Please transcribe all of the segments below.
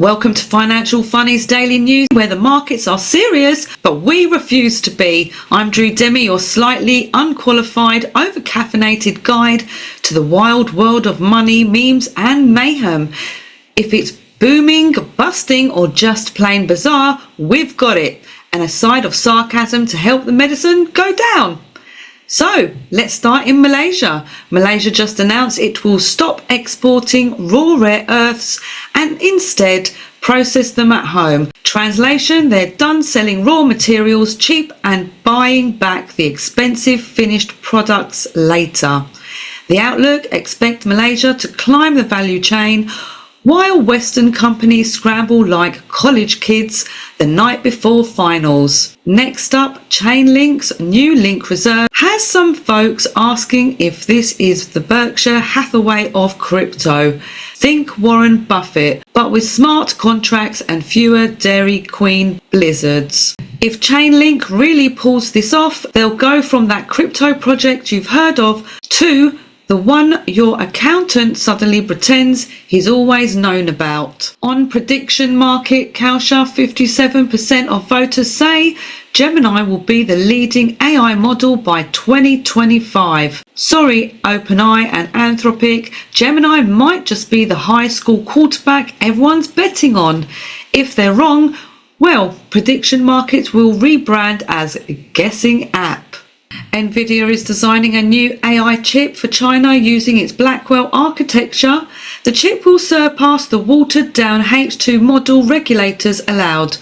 Welcome to Financial Funnies Daily News, where the markets are serious, but we refuse to be. I'm Demi, your slightly unqualified, over-caffeinated guide to the wild world of money, memes and mayhem. If it's booming, busting or just plain bizarre, we've got it. And a side of sarcasm to help the medicine go down. So, let's start in Malaysia. Malaysia just announced it will stop exporting raw rare earths and instead process them at home. Translation, they're done selling raw materials cheap and buying back the expensive finished products later. The Outlook expect Malaysia to climb the value chain while Western companies scramble like college kids the night before finals. Next up, Chainlink's new link reserve has some folks asking if this is the Berkshire Hathaway of crypto. Think Warren Buffett, but with smart contracts and fewer Dairy Queen blizzards. If Chainlink really pulls this off, they'll go from that crypto project you've heard of to the one your accountant suddenly pretends he's always known about. On prediction market, Kausha, 57% of voters say Gemini will be the leading AI model by 2025. Sorry, OpenAI and Anthropic, Gemini might just be the high school quarterback everyone's betting on. If they're wrong, well, prediction markets will rebrand as guessing app. Nvidia is designing a new AI chip for China using its Blackwell architecture. The chip will surpass the watered-down H2 model regulators allowed.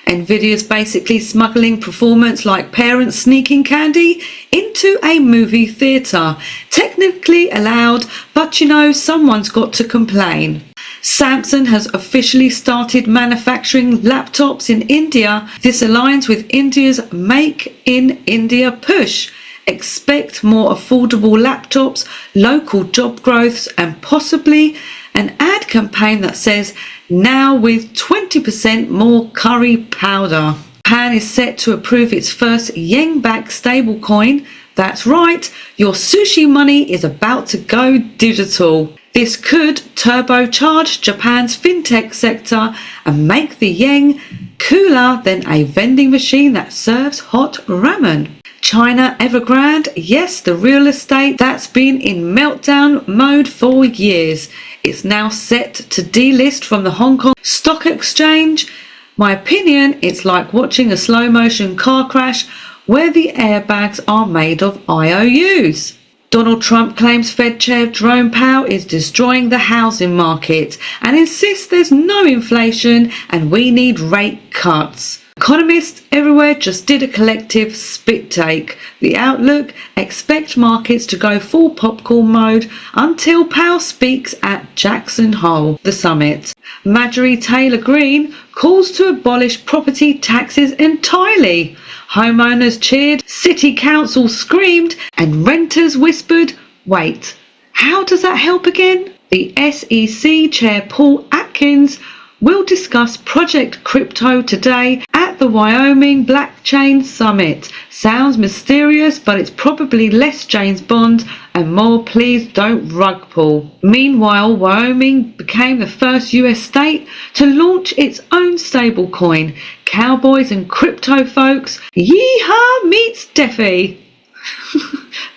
Nvidia's basically smuggling performance like parents sneaking candy into a movie theatre. Technically allowed, but you know, someone's got to complain. Samsung has officially started manufacturing laptops in India. This aligns with India's Make in India push. Expect more affordable laptops, local job growths and possibly an ad campaign that says now with 20% more curry powder. Japan is set to approve its first yen-backed stablecoin. That's right, your sushi money is about to go digital. This could turbocharge Japan's fintech sector and make the yen cooler than a vending machine that serves hot ramen. China Evergrande, yes, the real estate that's been in meltdown mode for years. It's now set to delist from the Hong Kong Stock Exchange. My opinion, it's like watching a slow motion car crash where the airbags are made of IOUs. Donald Trump claims Fed Chair Jerome Powell is destroying the housing market and insists there's no inflation and we need rate cuts. Economists everywhere just did a collective spit take. The Outlook expect markets to go full popcorn mode until Powell speaks at Jackson Hole, the summit. Marjorie Taylor Greene calls to abolish property taxes entirely. Homeowners cheered, city council screamed, and renters whispered, wait, how does that help again? The SEC Chair Paul Atkins will discuss Project Crypto today at the Wyoming Blockchain Summit. Sounds mysterious, but it's probably less James Bond and more please don't rug pull. Meanwhile, Wyoming became the first US state to launch its own stablecoin. Cowboys and crypto folks, yeehaw meets Defi.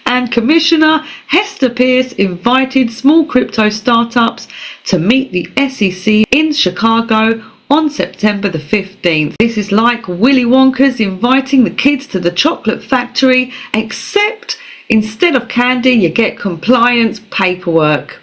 And Commissioner Hester Pierce invited small crypto startups to meet the SEC in Chicago on September the 15th. This is like Willy Wonka's inviting the kids to the chocolate factory, except instead of candy you get compliance paperwork.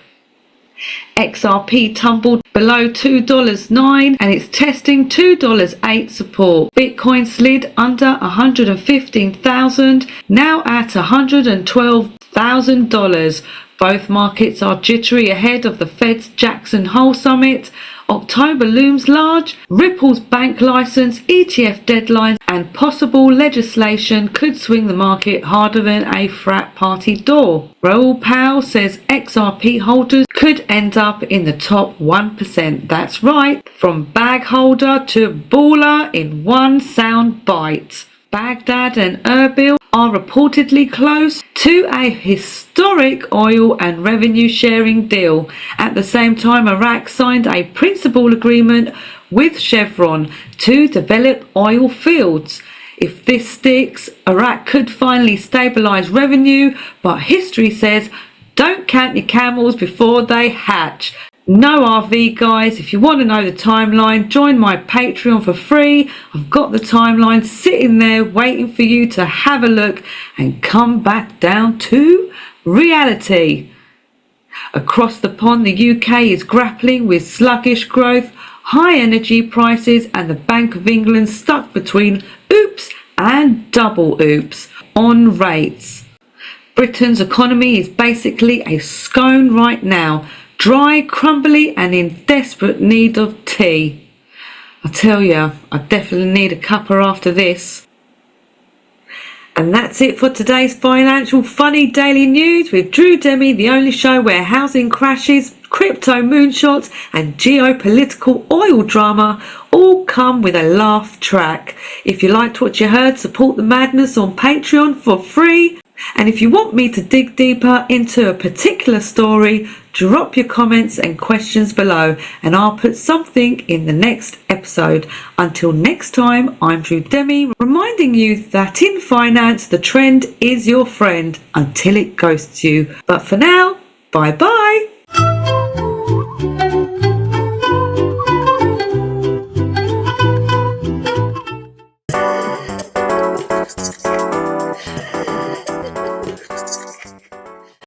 XRP tumbled below $2.09 and it's testing $2.08 support. Bitcoin slid under 115,000, now at $112,000. Both markets are jittery ahead of the Fed's Jackson Hole summit. October looms large. Ripple's bank license, ETF deadlines and possible legislation could swing the market harder than a frat party door. Raoul Powell says XRP holders could end up in the top 1%. That's right, from bag holder to baller in one sound bite. Baghdad and Erbil are reportedly close to a historic oil and revenue sharing deal. At the same time, Iraq signed a principal agreement with Chevron to develop oil fields. If this sticks, Iraq could finally stabilise revenue, but history says don't count your camels before they hatch. No RV, guys. If you want to know the timeline, join my Patreon for free. I've got the timeline sitting there waiting for you to have a look and come back down to reality. Across the pond, the UK is grappling with sluggish growth, high energy prices, and the Bank of England stuck between oops and double oops on rates. Britain's economy is basically a scone right now, dry, crumbly, and in desperate need of tea. I tell you, I definitely need a cuppa after this. And that's it for today's financial funny daily news with Drew Demi, the only show where housing crashes, crypto moonshots, and geopolitical oil drama all come with a laugh track. If you liked what you heard, support the madness on Patreon for free. And if you want me to dig deeper into a particular story, drop your comments and questions below and I'll put something in the next episode. Until next time, I'm Drew Demi, reminding you that in finance, the trend is your friend until it ghosts you. But for now, bye bye.